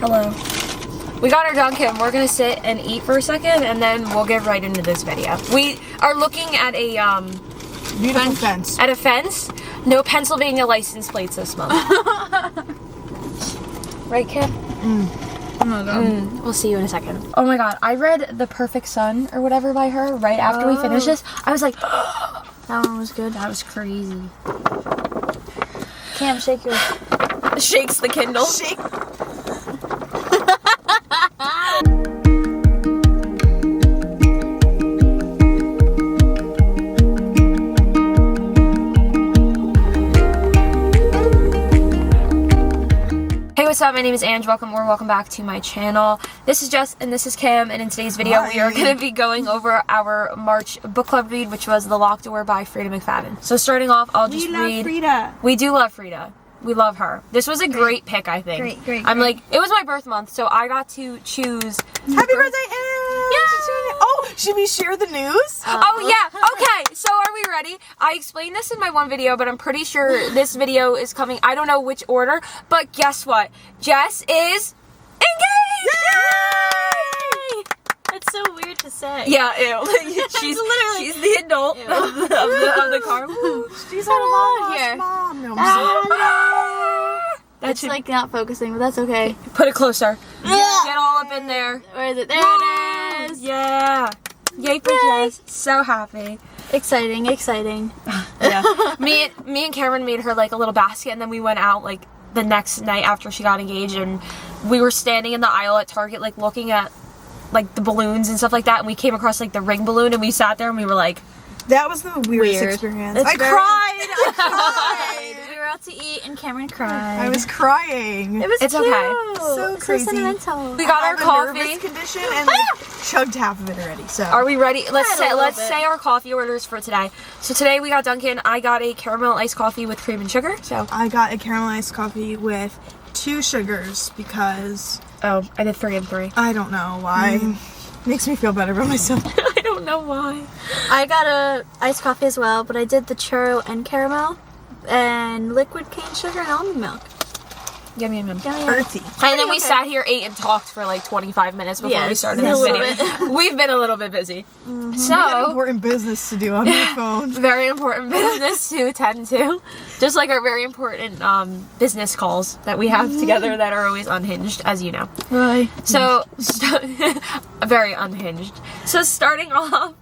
Hello. We got our Dunkin'. We're gonna sit and eat for a second, and then we'll get right into this video. We are looking at a beautiful fence. At a fence. No Pennsylvania license plates this month. Right, Kim? Oh my god. We'll see you in a second. Oh my god, I read The Perfect Sun or whatever by her right after we finished this. I was like, that one was good. That was crazy. Cam, shake yours. Shakes the Kindle. Shake. Hey, what's up? My name is Ange. Welcome back to my channel. This is Jess and this is Kim, and in today's video we are going to be going over our March book club read, which was The Locked Door by Freida McFadden. So starting off, I'll just read. We love Freida. We do love Freida. We love her. This was a great pick, I think. Great. I'm like, it was my birth month, so I got to choose. Happy birthday, Ange! Yeah! Oh, should we share the news? Oh yeah, okay, so are we ready? I explained this in my one video, but I'm pretty sure this video is coming, I don't know which order, but guess what? Jess is engaged! Yay! That's so weird to say. Yeah, ew. she's the adult of the car. She's our long-lost mom. No, That's like not focusing, but that's okay. Put it closer. Get all up in there. Where is it? There it is! Yeah. Yay for Jess. So happy. Exciting. Yeah. Me and Cameron made her like a little basket, and then we went out like the next night after she got engaged, and we were standing in the aisle at Target like looking at like the balloons and stuff like that, and we came across like the ring balloon, and we sat there and we were like, that was the weirdest experience. I cried. We were out to eat and Cameron cried. I was crying. It's cute. okay. So crazy. Sentimental. We got our coffee. Nervous condition and like chugged half of it already. So are we ready? Let's say our coffee orders for today. So today we got Dunkin'. I got a caramel iced coffee with cream and sugar. So I got a caramel iced coffee with 2 sugars because I did 3 and 3. I don't know why. Makes me feel better about myself. I don't know why. I got a iced coffee as well, but I did the churro and caramel and liquid cane sugar and almond milk. Yum. Earthy. And then we sat here, ate, and talked for like 25 minutes before we started this video. We've been a little bit busy. We got So, important business to do on my phone. very important business to attend to. Just like our very important business calls that we have together that are always unhinged, as you know. Right. So, very unhinged. So starting off.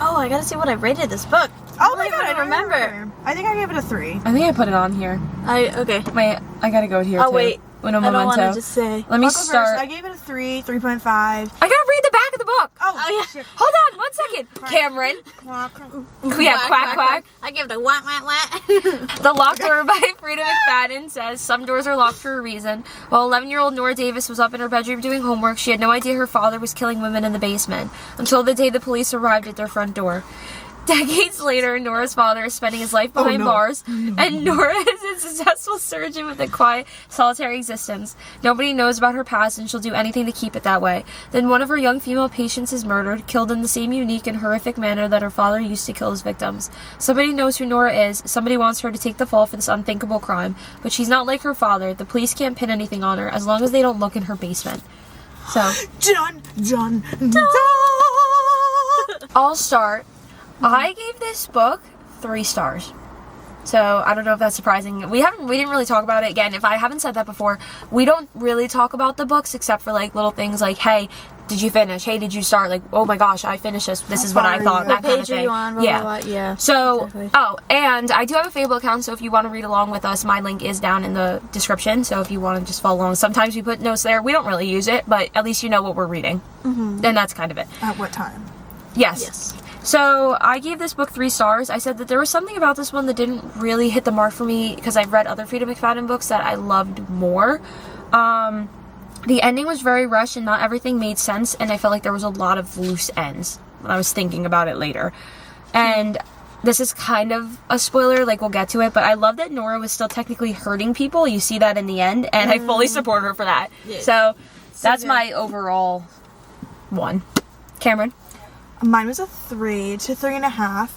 Oh, I gotta see what I rated this book. Oh my god, I don't remember. I think I gave it a 3. I think I put it on here. Okay. Wait, I gotta go here too. Oh wait. Uno I don't want momento. to just say. Let me I'll go start. first. I gave it a 3, 3.5. I gotta read the back of the book. Oh yeah. shit. Hold on, 1 second. Cameron. Yeah, quack. I give it a whack. The Locked Door by Freida McFadden says, some doors are locked for a reason. While 11-year-old Nora Davis was up in her bedroom doing homework, she had no idea her father was killing women in the basement, until the day the police arrived at their front door. Decades later, Nora's father is spending his life behind bars, and Nora is a successful surgeon with a quiet, solitary existence. Nobody knows about her past, and she'll do anything to keep it that way. Then one of her young female patients is murdered, killed in the same unique and horrific manner that her father used to kill his victims. Somebody knows who Nora is, somebody wants her to take the fall for this unthinkable crime, but she's not like her father. The police can't pin anything on her, as long as they don't look in her basement. So, Done. I'll start. I gave this book 3 stars. So I don't know if that's surprising. We didn't really talk about it. Again, if I haven't said that before, we don't really talk about the books except for like little things like, hey, did you finish? Hey, did you start? Like, oh my gosh, I finished this. This is what I thought. That kind of thing. Yeah. So, exactly. And I do have a Fable account, so if you want to read along with us, my link is down in the description. So if you want to just follow along, sometimes we put notes there. We don't really use it, but at least you know what we're reading. And that's kind of it. At what time? Yes. So I gave this book 3 stars. I said that there was something about this one that didn't really hit the mark for me because I've read other Freida McFadden books that I loved more. The ending was very rushed and not everything made sense, and I felt like there was a lot of loose ends when I was thinking about it later. And this is kind of a spoiler, like we'll get to it, but I love that Nora was still technically hurting people. You see that in the end, and I fully support her for that. Yeah. So that's my overall 1. Cameron? Mine was a 3 to 3.5.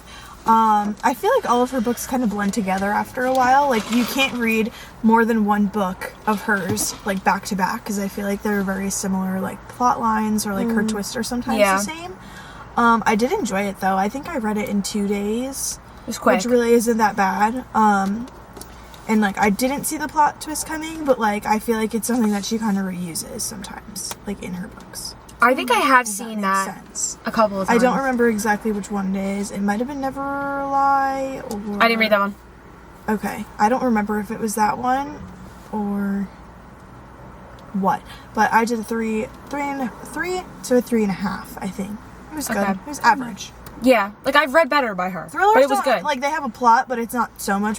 I feel like all of her books kind of blend together after a while. Like, you can't read more than one book of hers, like, back to back, because I feel like they're very similar, like, plot lines, or, like, her twists are sometimes the same. I did enjoy it, though. I think I read it in 2 days. It was quick. Which really isn't that bad. And, like, I didn't see the plot twist coming, but, like, I feel like it's something that she kind of reuses sometimes, like, in her books. I think I have seen that sense. a couple of times. I don't remember exactly which one it is. It might have been Never Lie, or... I didn't read that one. Okay. I don't remember if it was that one, or what. But I did a 3 to a 3.5, I think. It was good. Okay. It was average. Yeah, like I've read better by her, Thrillers but it was don't- good. Like, they have a plot, but it's not so much...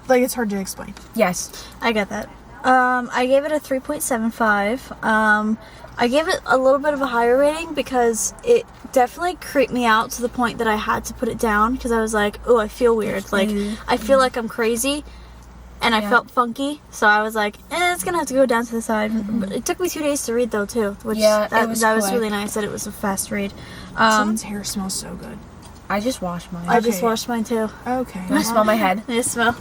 Like, it's hard to explain. Yes. I get that. I gave it a 3.75. I gave it a little bit of a higher rating because it definitely creeped me out to the point that I had to put it down because I was like, oh, I feel weird. Like, I feel like I'm crazy, and I felt funky, so I was like, it's gonna have to go down to the side. But it took me 2 days to read, though, too, which that was really nice that it was a fast read. Someone's hair smells so good. I just washed mine. I just washed mine, too. Okay. I smell my head. I smell.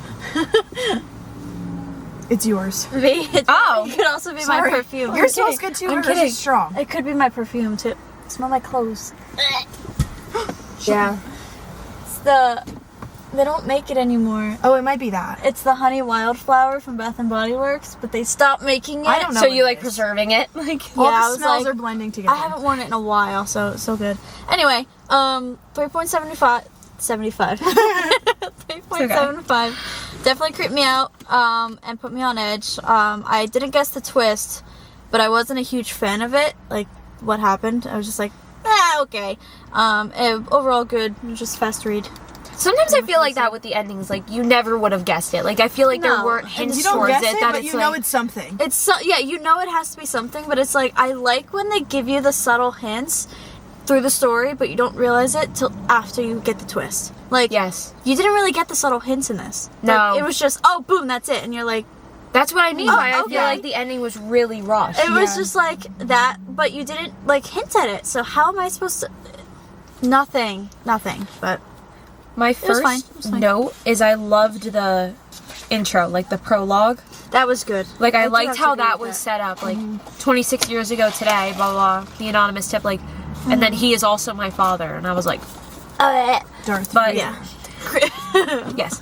It's yours. Me? Oh. It could also be my perfume. Yours smells good too. I'm Hers kidding. is strong. It could be my perfume, too. Smell my clothes. Yeah. It's they don't make it anymore. Oh, it might be that. It's the Honey Wildflower from Bath and Body Works, but they stopped making it. I don't know. So what you it like is. preserving it? Like All Yeah, I the was smells like- are blending together. I haven't worn it in a while, so it's so good. Anyway, 3.75. 3.75. Definitely creeped me out, and put me on edge. I didn't guess the twist, but I wasn't a huge fan of it. Like, what happened? I was just like, okay. Overall good, just fast read. sometimes I feel like that with the endings. Like you never would have guessed it. Like I feel like there No. weren't And hints You don't towards guess it it, that but it's you like know it's something. It's so, yeah, you know it has to be something, but it's like, I like when they give you the subtle hints through the story, but you don't realize it till after you get the twist. Like, yes. you didn't really get the subtle hints in this. No. Like, it was just, oh, boom, that's it. And you're like, That's what I mean by I okay. feel like the ending was really rushed. it was just like that, but you didn't, like, hint at it. So how am I supposed to... Nothing. But My was first fine. It was fine. note is I loved the intro, like the prologue. that was good. Like I do liked have to how agree that with was set up. Like 26 years ago today, blah blah. The anonymous tip, like, and then he is also my father, and I was like, Darth but Vader. Yeah. yes,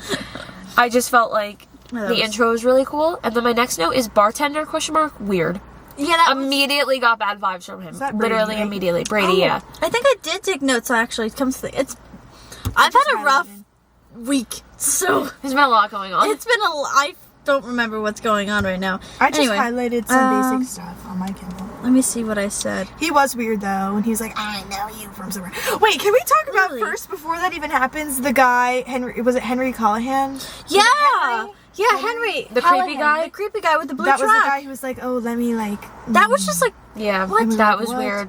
I just felt like that the was- intro was really cool. And then my next note is bartender ? Weird. Yeah, that was... Immediately got bad vibes from him. that Brady, Literally right? immediately. Brady, yeah. I think I did take notes, actually. It comes to the... I've had a rough week, so... There's been a lot going on. It's been I don't remember what's going on right now. I just Anyway, highlighted some basic stuff on my Kindle. let me see what I said. He was weird though, and he was like, "I know you from somewhere." Wait, can we talk about Really? first before that even happens? The guy, Henry, was it Henry Callahan? Yeah! Henry? Yeah, Henry. The creepy Callahan, guy? The creepy guy with the blue That was the truck. guy who was like, "Oh, let me like." That was just like... Yeah, What? that was What? weird.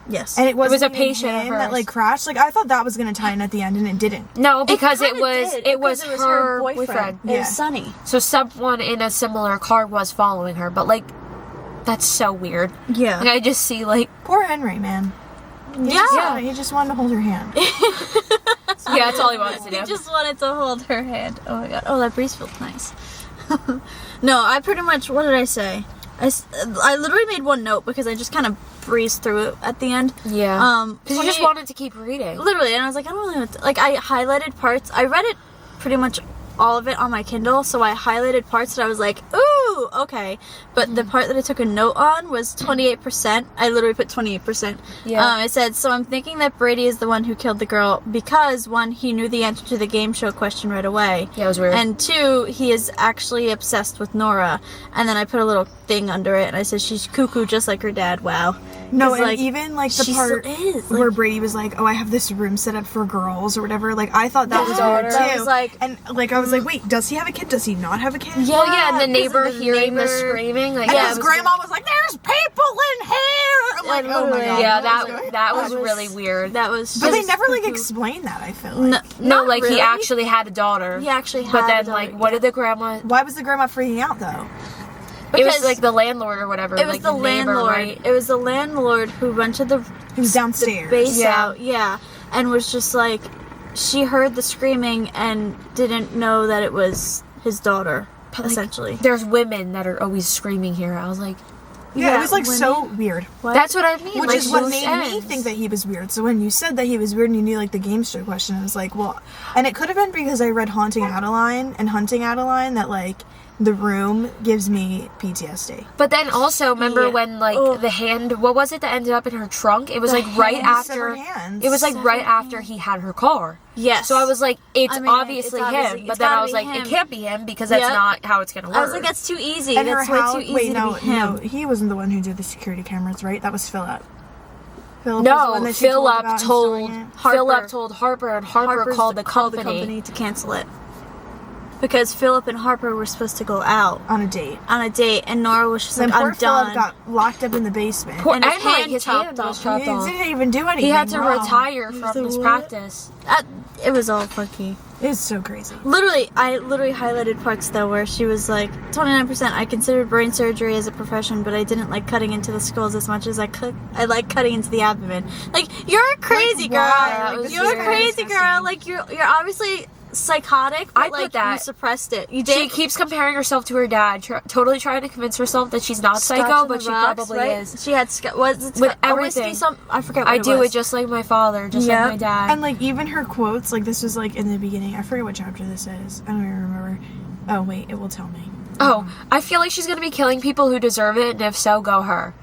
Yes. And it was wasn't a even patient of him that hers. like crashed. Like I thought that was gonna tie in at the end, and it didn't. No, because it kinda was did, it was because her boyfriend. It Yeah. was Sunny. So someone in a similar car was following her, but like that's so weird. Yeah. Like I just see like Poor Henry, man. Yeah. He just wanted to hold her hand. yeah, that's all he wanted to do. He just wanted to hold her hand. Oh my god. Oh, that breeze feels nice. No, I pretty much... What did I say? I literally made one note because I just kind of breezed through it at the end. Yeah. Because you just 28 wanted to keep reading. Literally, and I was like, I don't really know what to, like, I highlighted parts. I read it pretty much all of it on my Kindle, so I highlighted parts that I was like, ooh, okay. But the part that I took a note on was 28%. I literally put 28%. Yeah. I said, so I'm thinking that Brady is the one who killed the girl because, one, he knew the answer to the game show question right away. Yeah, it was weird. And two, he is actually obsessed with Nora. And then I put a little thing under it, and I said, she's cuckoo just like her dad. Wow. No, 'Cause, and like, even like the she part still is, where like- Brady was like, "Oh, I have this room set up for girls or whatever." Like I thought that Yeah, was weird too. that was like- and like I was like, "Wait, does he have a kid? Does he not have a kid?" Yeah. well, yeah, and the because neighbor of the hearing the neighbor- screaming, like And Yeah, his it was grandma was like, "There's people in here." I'm like, Yeah, "Oh my literally. god." yeah, what was that going that on? was really weird. That was But they just never like cuckoo. explain that. I feel like. No, Not like really. he actually had a daughter. He actually had But a then, daughter, like, what did the grandma? Why was the grandma freaking out though? It was Because like the landlord or whatever. It was like the neighbor, landlord. right? It was the landlord who rented the He was downstairs. base Yeah. out, yeah, and was just like, she heard the screaming and didn't know that it was his daughter, essentially. There's women that are always screaming here. I was like, Yeah, it was like women. so weird. What? that's what I mean. Which like, is what loose made me ends. think that he was weird. So when you said that he was weird and you knew like the Gamester question, I was like, well, and it could have been because I read Haunting Adeline that like the room gives me PTSD. But then also, remember Yeah. when like Ugh. the hand, what was it that ended up in her trunk? It was The like right hand, after. severed hands. It was like Severed right after he had her car. Yes. So I was like, it's I mean, obviously it's obviously- him. it's But then gotta I was be like, him. it can't be him because that's Yep. not how it's gonna work. I was like, that's too easy. And That's her way house. too easy Wait, to no, be him. no, he wasn't the one who did the security cameras, right? That was Philip. Philip was the one No, that she told Philip about told installing it. Harper. Harper, and Harper Harper's called the company. to cancel it. Because Philip and Harper were supposed to go out on a date. on a date, and Nora was just Then like, poor I'm Philip done. got locked up in the basement. Poor- And his and, like, hand his chopped hand off. was chopped He off. didn't even do anything He had to wrong. retire He from was his the practice. It was all funky. It's so crazy. I literally highlighted parts though where she was like, 29%. I considered brain surgery as a profession, but I didn't like cutting into the skulls as much as I like cutting into the abdomen. Like, you're a crazy girl. why? Like, You're a this crazy is girl. disgusting. Like, you're obviously psychotic, but I put like that. you suppressed it. You She did. keeps comparing herself to her dad, totally trying to convince herself that she's not Scotch psycho, on but the she rocks, probably right? is. She had was it With whiskey everything. I forget what I it do was. it just like my father, just like Yep. my dad. And like even her quotes, like this was like in the beginning. I forget what chapter this is. I don't even remember. Oh wait, it will tell me. Oh, I feel like she's gonna be killing people who deserve it, and if so, go her.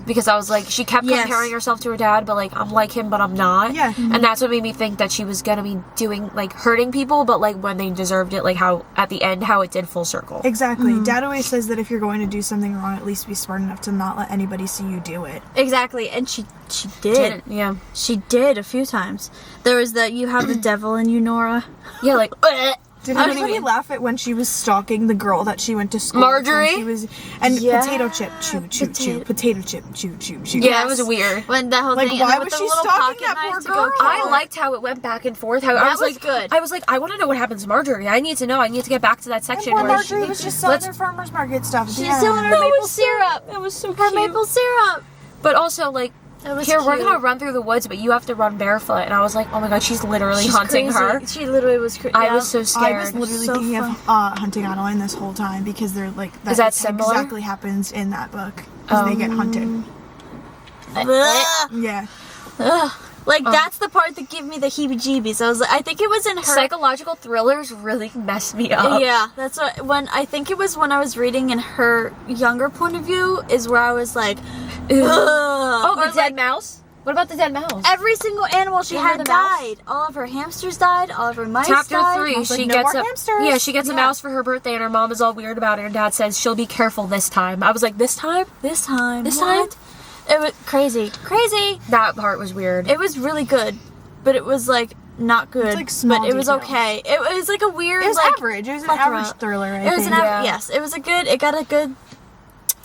Because I was like, she kept Yes. comparing herself to her dad, but like, I'm like him, but I'm not. Yeah. And that's what made me think that she was gonna be doing, like, hurting people, but like, when they deserved it, like how, at the end, how it did full circle. Exactly. Dad always says that if you're going to do something wrong, at least be smart enough to not let anybody see you do it. Exactly, and she did. Yeah. She did a few times. There was the you have the devil in you, Nora. Yeah, like, Did I don't anybody even- laugh at when she was stalking the girl that she went to school with when Marjorie? She was, and Yeah. potato chip, chew, chew, chew. Potato chip, chew, chew, chew. yeah, Yes. it was weird. When that whole Like, thing. why and then was with the she little stalking pocket that knife poor to go girl? kill I her. liked how it went back and forth. How I That was was like, good. I was like, I want to know what happens to Marjorie. I need to know. I need to get back to that And section poor where Marjorie she. was just selling Let's- her farmer's market stuff. She's Yeah. selling her That maple was so- syrup. That was so Her cute. maple syrup. But also, like, That was here, we're cute. gonna run through the woods, but you have to run barefoot. And I was like, oh my god, she's literally She's hunting crazy. her. She literally was crazy. I was so I scared. was literally So thinking of Hunting Adeline this whole time because they're like Is that similar? exactly happens in that book because they get hunted. Ugh. Yeah. Ugh. Like that's the part that gave me the heebie-jeebies. I think it was in her. Psychological thrillers really mess me up. Yeah, that's what. When I think it was when I was reading in her younger point of view is where I was like, ugh. Oh, Or, the dead mouse? What about the dead mouse? Every single animal she Remember had the mouse? died. All of her hamsters died. All of her mice Chapter died. 3, I was like, she no gets more a hamsters. yeah, she gets a Yeah. mouse for her birthday, and her mom is all weird about it. Her dad says she'll be careful this time. I was like, this time? This time. This What? time? It was crazy. Crazy. That part was weird. It was really good, but it was like not good. It's like small but it was details. okay. It was like a weird. It was like, average. It was an plethora. average thriller, I It was think. an Yeah. yes. It was a good. It got a good.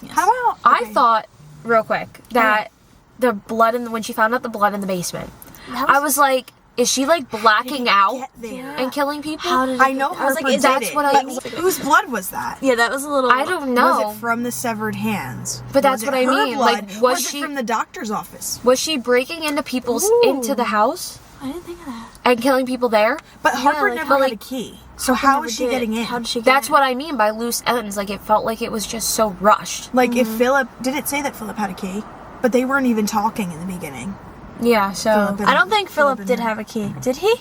Yes. How about... I okay. thought, real quick, that the blood in when she found out the blood in the basement, That I was like, is she like blacking out Get there. and killing people? How did I know I was Harper like, is did that it. what I but mean. whose blood was that? Yeah, that was a little. I don't know. Was it from the severed hands? But that's Was what it I her mean, blood? like, was it she- from the doctor's office? Was she breaking into people's Ooh. into the house I didn't think of that. and killing people there? But Harper like, never but, had like, a key. So how is she Never did. getting in? How did she get That's in? what I mean by loose ends. Like, it felt like it was just so rushed. Like if Philip... Did it say that Philip had a key? But they weren't even talking in the beginning. Yeah, so Philip and- I don't think Philip and did her. have a key. Did he?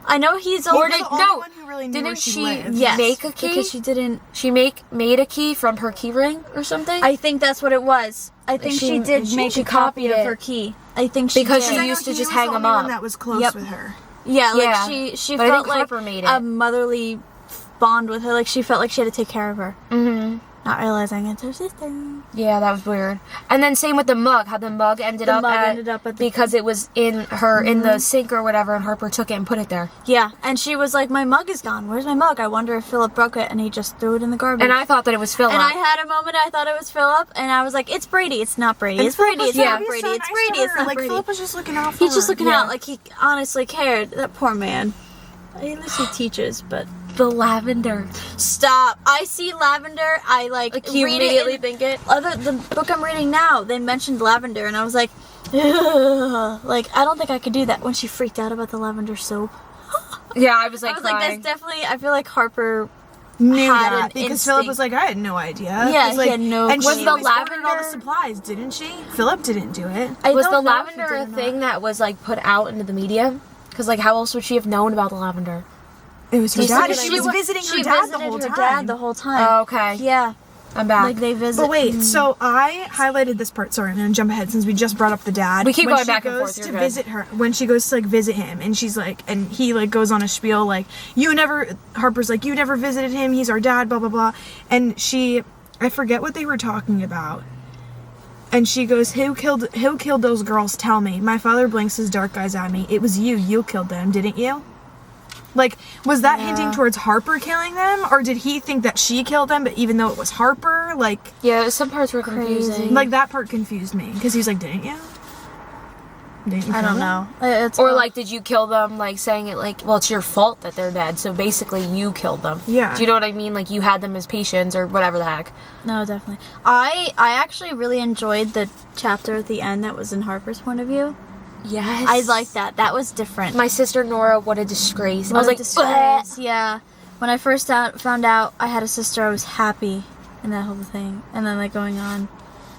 I know he's He only. was the only no, one who really knew didn't where she she- lived. Yes, make a key? because she didn't. she made a key from her key ring or something. I think that's what it was. I think She- she did she- make she a copy copied of it. her key. I think she Because did. she I know used to he just was hang the them only one up. that was close Yep. with her. Yeah, like Yeah, she but I felt think like Harper made a it. motherly bond with her. Like she felt like she had to take care of her, Mm-hmm. not realizing it's her sister. Yeah, that was weird. And then same with the mug. How the mug ended The up mug at, ended up at the- because it was in her in the sink or whatever, and Harper took it and put it there. Yeah, and she was like, "My mug is gone. Where's my mug? I wonder if Philip broke it and he just threw it in the garbage." And I thought that it was Philip. And I had a moment. I thought it was Philip, and I was like, "It's Brady. It's not Brady. And It's Philip Brady. was It's trying not to be Brady. so It's nice Brady. to It's her. not Like Brady." Philip was just looking out for He's just her. looking Yeah. out like he honestly cared. That poor man. At least he teaches, but the lavender. stop. I see lavender. I like You read immediately it. think it. The book I'm reading now, they mentioned lavender, and I was like, ugh. Like I don't think I could do that. When she freaked out about the lavender soap, Yeah, I was I like was like, crying. that's definitely. I feel like Harper. Knew Had that an because instinct. Philip was like, I had no idea. Yeah, He's like, he had no And clue. she Was the always ordered all the lavender- supplies, didn't she? Philip didn't do it. I Was don't the know if he lavender did a or not. thing that was like put out into the media? Because like, how else would she have known about the lavender? It was her you see dad. what I She mean? was visiting her She dad the visited whole her time. dad the whole time. Oh, okay. Yeah, I'm back. like they visit. But wait, so I highlighted this part. Sorry, I'm gonna jump ahead since we just brought up the dad. We keep When going she back and goes forth, to you're good. visit her, when she goes to like visit him, and she's like, and he like goes on a spiel like, Harper's like, you never visited him. He's our dad. Blah blah blah. And I forget what they were talking about. And she goes, who killed those girls? Tell me. My father blinks his dark eyes at me. It was you. You killed them, didn't you? Like, was that hinting towards Harper killing them? Or did he think that she killed them, but even though it was Harper? Like, Yeah, some parts were confusing. like that part confused me. Because he's like, didn't you? Didn't you I kill don't them? know. It's Or like, did you kill them? Like saying it like, well, it's your fault that they're dead. So basically, you killed them. Yeah. Do you know what I mean? Like you had them as patients or whatever the heck. No, definitely. I actually really enjoyed the chapter at the end that was in Harper's point of view. Yes. I liked that. That was different. My sister Nora, what a disgrace. I was like, disgrace. Yeah. When I first found out I had a sister, I was happy in that whole thing. And then like going on,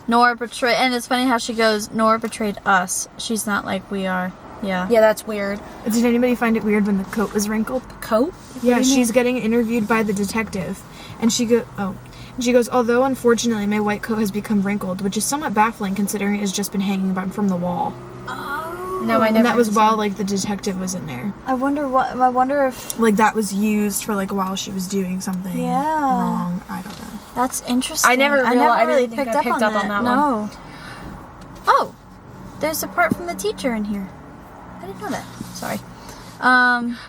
Nora betrayed. And it's funny how she goes, Nora betrayed us. She's not like we are. Yeah. yeah, that's weird. Did anybody find it weird when the coat was wrinkled? Coat? Yeah, she's getting interviewed by the detective. And she goes, although unfortunately my white coat has become wrinkled, which is somewhat baffling considering it has just been hanging from the wall. No, I never. And that was while like the detective was in there. I wonder if Like that was used for like while she was doing something Yeah. wrong. I don't know. that's interesting. I never really didn't think picked I up picked on up that. on that No. Oh, there's a part from the teacher in here. I didn't know that. Sorry.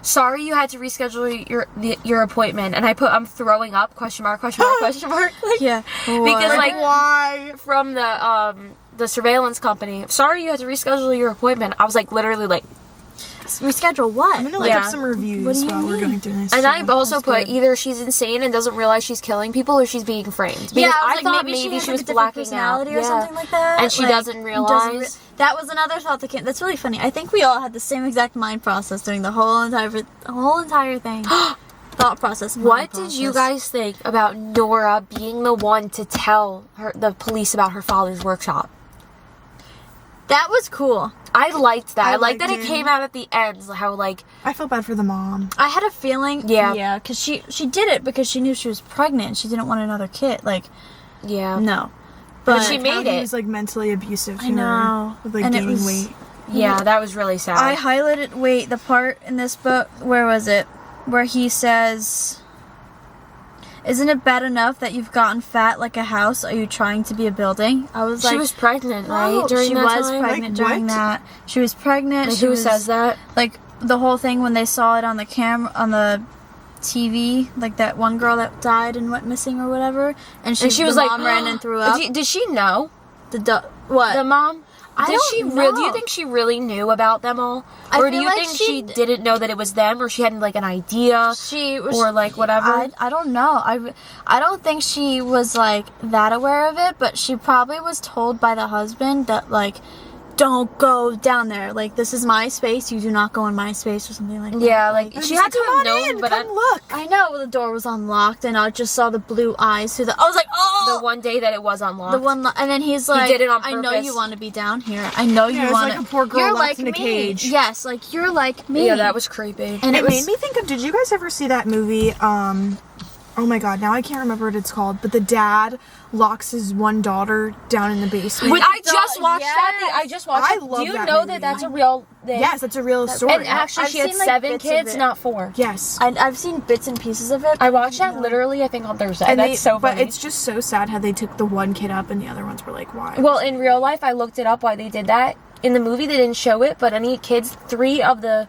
Sorry you had to reschedule your appointment. And I put, I'm throwing up, question mark, question mark, question mark. Like, Yeah. Because like Why? from the surveillance company, sorry you had to reschedule your appointment. I was like literally like, reschedule what? I'm gonna look Yeah. up some reviews What do you while we're mean? going through this. and too. I also That's put good. either she's insane and doesn't realize she's killing people or she's being framed. Because Yeah, I was I like, thought maybe she has, she like, was a different blacking out. personality or Yeah. something like that. And she like, doesn't realize. That was another thought that came. That's really funny. I think we all had the same exact mind process during the whole entire thing. Thought process. mind What did you process. guys think about Nora being the one to tell the police about her father's workshop? That was cool. I liked that. I liked liked that it it. came out at the end. How like I feel bad for the mom. I had a feeling. Yeah. Yeah, because she did it because she knew she was pregnant. She didn't want another kid. Like, yeah. no. But But she How made he it. was like mentally abusive to I know. her with like And it gaining was- weight. Yeah, that was really sad. I highlighted. Wait, the part in this book. Where was it? Where he says, "Isn't it bad enough that you've gotten fat like a house? Are you trying to be a building?" I was like, she was pregnant, right? oh, During she that was time? pregnant Like, during what? that. She was pregnant. Like, she who was, says that? Like the whole thing when they saw it on the camera on the TV, like that one girl that died and went missing or whatever, and she was the like, mom ran and threw up. Did she know? What? The mom? I Did don't she know. do you think she really knew about them all? I Or do feel you like think she she didn't know that it was them, or she hadn't like an idea? She was, Or like whatever? I don't know. I don't think she was like that aware of it, but she probably was told by the husband that like, don't go down there. Like, this is my space. You do not go in my space or something like that. Yeah, like And she she's had like, to "Come have on known, in, but come look. I know the door was unlocked, and I just saw the blue eyes through the. I was like, oh, the one day that it was unlocked. the one, and then he's like, did it on I know purpose. you want to be down here. I know Yeah, you it's want like a poor girl You're locked like in a me. cage. Yes, like you're like me. Yeah, that was creepy. And It was, made me think of, did you guys ever see that movie, oh my god, now I can't remember what it's called, but the dad locks his one daughter down in the basement. Wait, I just watched yes. that. I just watched I it. love Do you that know movie. that that's a real thing? Yes, that's a real story. And actually, I've she had seen, like, 7 bits of kids, it. not 4. yes. I've seen bits and pieces of it. I watched that literally, I think, on Thursday. And That's so But funny. it's just so sad how they took the one kid up and the other ones were like, why? Well, in real life, I looked it up why they did that. In the movie, they didn't show it, but any kids, 3 of the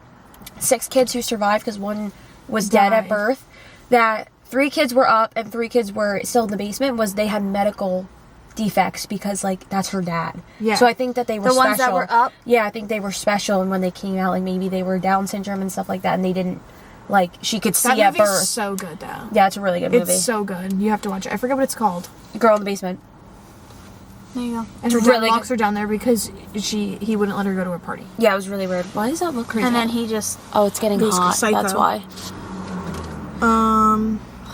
6 kids who survived, because one was dead at Died. birth, that 3 kids were up and 3 kids were still in the basement, was they had medical defects because, like, that's her dad. Yeah. So I think that they were The special. ones that were up? Yeah, I think they were special, and when they came out, like, maybe they were Down syndrome and stuff like that, and they didn't, like, she could see that at movie's birth. so good though. Yeah, it's a really good movie. It's so good. You have to watch it. I forget what it's called. Girl in the Basement. There you go. And her dad Really locks her down there because he wouldn't let her go to a party. Yeah, it was really weird. Why does that look crazy? And then he just... Oh, it's getting He's hot. psycho. That's why.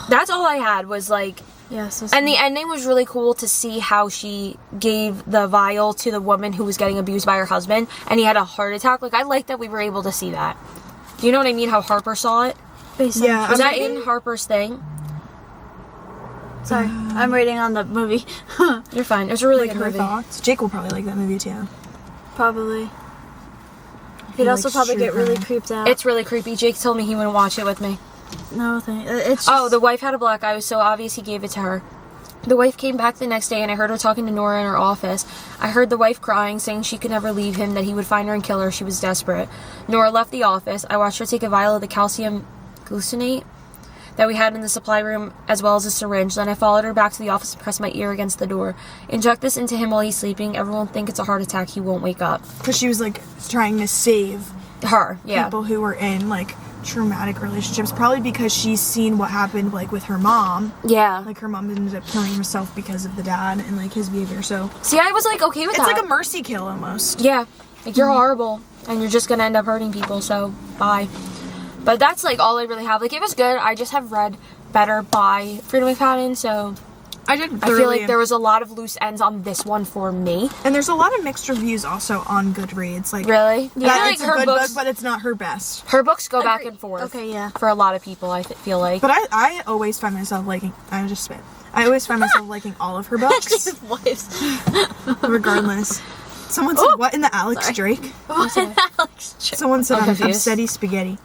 That's all I had was like... Yeah, so And the ending was really cool to see how she gave the vial to the woman who was getting abused by her husband, and he had a heart attack. Like, I like that we were able to see that. Do you know what I mean? How Harper saw it? basically... Yeah. Was I'm that reading- in Harper's thing? Sorry, I'm reading on the movie. You're fine. It was a really Like good her movie. thoughts. Jake will probably like that movie too. Probably. He He'd also likes probably true get really crime. creeped out. It's really creepy. Jake told me he wouldn't watch it with me. No, it's just... Oh, the wife had a black eye. It was so obvious he gave it to her. The wife came back the next day, and I heard her talking to Nora in her office. I heard the wife crying, saying she could never leave him, that he would find her and kill her. She was desperate. Nora left the office. I watched her take a vial of the calcium glucinate that we had in the supply room, as well as a syringe. Then I followed her back to the office and pressed my ear against the door. Inject this into him while he's sleeping. Everyone think it's a heart attack. He won't wake up. Because she was like trying to save Her, yeah. people who were in like traumatic relationships. Probably because she's seen what happened like with her mom. Yeah. Like her mom ended up killing herself because of the dad and like his behavior. So See, I was like okay with it's that. like a mercy kill almost. Yeah, like you're horrible, and you're just gonna end up hurting people. So bye. But that's like all I really have. Like it was good. I just have read Better by Freida McFadden, so I did. I feel like there was a lot of loose ends on this one for me. and there's a lot of mixed reviews also on Goodreads. Like Really? yeah, I feel it's like a her good books. book, but it's not her best. Her books go back and forth. Okay, yeah. For a lot of people, I feel like. But I always find myself liking. I just spit. I always find myself liking all of her books, regardless. Someone said, "What in the Alex Sorry. Drake?" Alex. Someone said, I'm "I'm confused. upsetty spaghetti."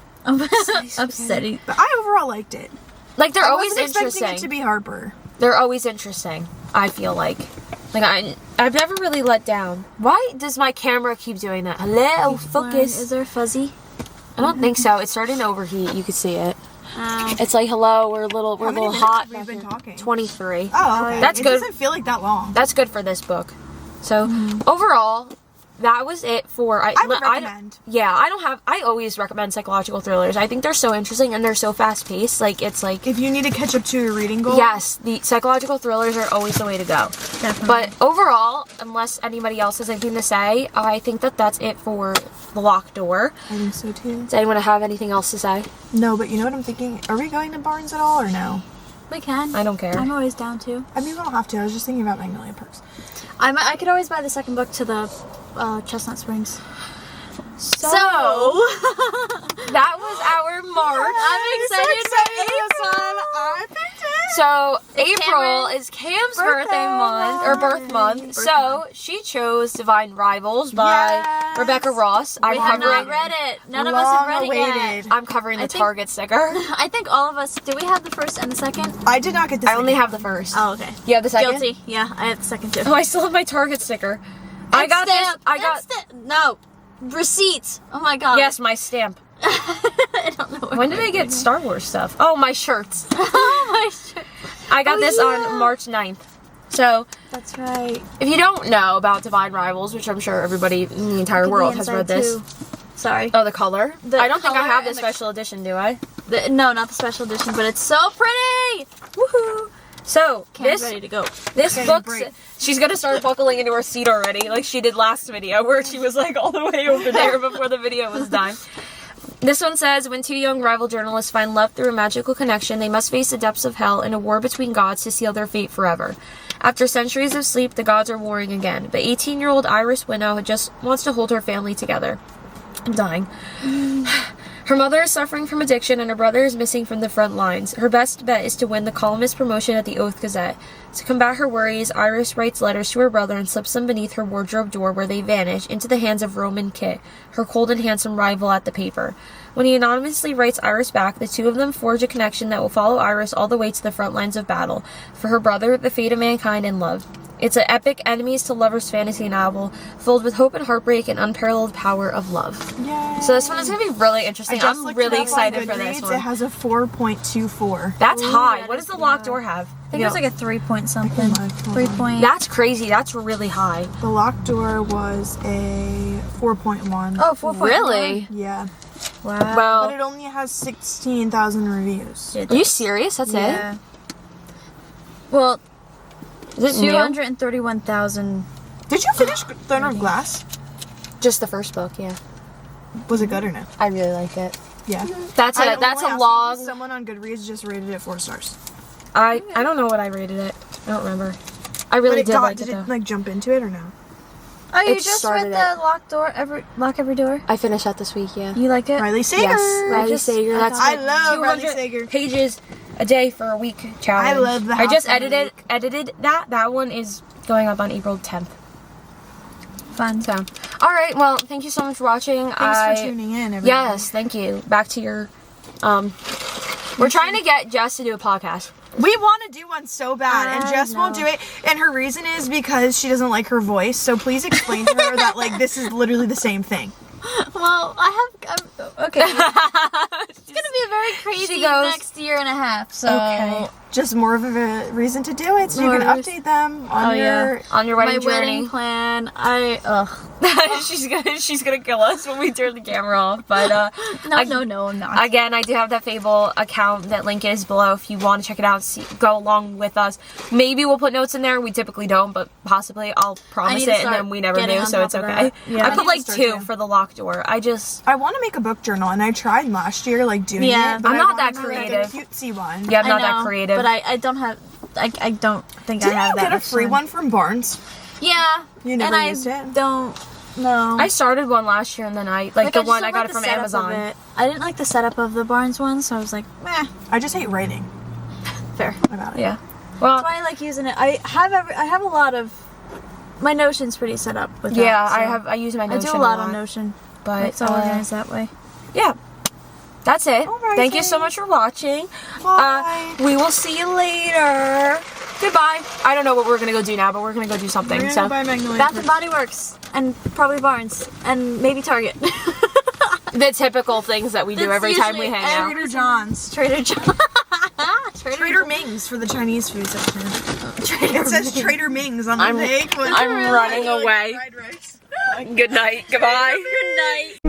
Upsetting. But I overall liked it. Like they're I always wasn't expecting interesting. it to be Harper. They're always interesting. I feel like I've never really let down. Why does my camera keep doing that? Hello, focus. Is there a fuzzy? I don't think so. It's starting to overheat. You can see it. It's like hello. We're a little many minutes hot. have we been talking? 23. Oh, okay. That's it good. Doesn't feel like that long. That's good for this book. So overall, that was it for. I would recommend. I always recommend psychological thrillers. I think they're so interesting and they're so fast paced. Like it's like. If you need to catch up to your reading goal, Yes, the psychological thrillers are always the way to go. Definitely. But overall, unless anybody else has anything to say, I think that's it for The Locked Door. I think so too. Does anyone have anything else to say? No, but you know what I'm thinking? Are we going to Barnes at all or no? We can. I don't care. I'm always down to. I mean, we don't have to. I was just thinking about Magnolia Perks. I could always buy the second book to the Chestnut Springs. So that was our March. I'm excited for April. I picked it. So April Cameron- is Cam's birthday month or birth month. So she chose Divine Rivals by Yes. Rebecca Ross. I'm We have not covering. read it. None of us have read it yet. Long-awaited. I'm covering the I think- Target sticker. I think all of us. Do we have the first and the second? I did not get this. I only have the first. Oh, okay. You have the second? Guilty. Yeah, I have the second too. Oh, I still have my Target sticker. I got this. I got. No receipts. Oh my god. Yes, my stamp. I don't know. When did I get Star Wars stuff? Oh, my shirts. Oh my shit. I got Oh, this yeah. on March 9th. So, That's right. if you don't know about Divine Rivals, which I'm sure everybody in the entire world has read this. Sorry. Oh, the color? The I don't think I color have the and the- special edition, do I? No, not the special edition, but it's so pretty. Woohoo! So, Cam's ready to go. this Getting book, break. she's gonna start buckling into her seat already, like she did last video, where she was like all the way over there before the video was done. This one says, when two young rival journalists find love through a magical connection, they must face the depths of hell in a war between gods to seal their fate forever. After centuries of sleep, the gods are warring again, but 18-year-old Iris Winnow just wants to hold her family together. I'm dying. Her mother is suffering from addiction and her brother is missing from the front lines. Her best bet is to win the columnist promotion at the Oath Gazette. To combat her worries, Iris writes letters to her brother and slips them beneath her wardrobe door where they vanish into the hands of Roman Kit, her cold and handsome rival at the paper. When he anonymously writes Iris back, the two of them forge a connection that will follow Iris all the way to the front lines of battle. For her brother, the fate of mankind and love. It's an epic enemies to lovers fantasy novel filled with hope and heartbreak and unparalleled power of love. Yay. So this one is going to be really I interesting. just I'm looked really it up on excited for this Goodreads. one. It has a 4.24. That's Ooh, high. that What is- does the locked door have? I think it was like a 3 point something. Hold on. 3 point. That's crazy. That's really high. The locked door was a 4.1. Oh, 4 point. Really? Yeah. Wow. But Well, it only has 16,000 reviews. are you serious? That's Yeah. it? Well, Is it new? 231,000. Did you finish Throne of Glass? Just the first book, yeah. Was it good or no? I really liked it. Yeah. That's I a that's only a asked long. because someone on Goodreads just rated it 4 stars. I don't know what I rated it. I don't remember. I really did like it did though. it like jump into it or no? Oh, you It just started read the Lock Every Door? I finished that this week, yeah. You like it? Riley Sager. Yes, Riley just- Sager. I That's thought- I love Riley 200 Sager. pages a day for a week challenge. I love the I just House of the edited that. That one is going up on April 10th. Fun. So, all right. Well, thank you so much for watching. Thanks for tuning in, everybody. Yes, thank you. Back to your. We're trying to get Jess to do a podcast. We want to do one so bad, and I Jess won't know. do it. And her reason is because she doesn't like her voice. So please explain to her that like this is literally the same thing. Well, okay. It's gonna be a very crazy She goes- next year and a half. So Okay. Just more of a reason to do it, so you More can of a- update them on Oh, yeah. your. On your my wedding journey. wedding plan, she's gonna kill us when we turn the camera off. But no, I'm not. again, I do have that Fable account. That link is below if you want to check it out. Go along with us. Maybe we'll put notes in there. We typically don't, but possibly I'll promise need to it, and start then we never getting knew, on so it's top of okay. that. Yeah. I I put need to like start 2 too. for the locked door. I want to make a book journal, and I tried last year, like doing Yeah. it. But I'm I not wanted that to make, like, creative. a cutesy one. Yeah, I'm I not know, that creative. but I don't have. I don't think Didn't I have you that. get a much free time. one from Barnes? Yeah. You never and used I it? don't know. I started one last year, and then I the just one don't I got like it the from setup Amazon. of it. I didn't like the setup of the Barnes one, so I was like, meh. I just hate writing Fair. about it. Yeah. Well, That's why I like using it. I have a lot of. My Notion's pretty set up with that. yeah, so I use my I Notion do a lot on Notion. but It's all organized that way. yeah. That's it. Alright, Thank you so thanks. much for watching. Bye. We will see you later. Goodbye. I don't know what we're gonna go do now, but we're gonna go do something. We're So gonna buy Magnolia. Bath and Body Works and probably Barnes and maybe Target. the typical things that we do That's every time we usually hang out. Trader John's. Trader Joe's. Trader Ming's for the Chinese food section. It says Trader Ming's on the I'm- thing. I'm running away. Fried rice. Good night. Goodbye. Good night.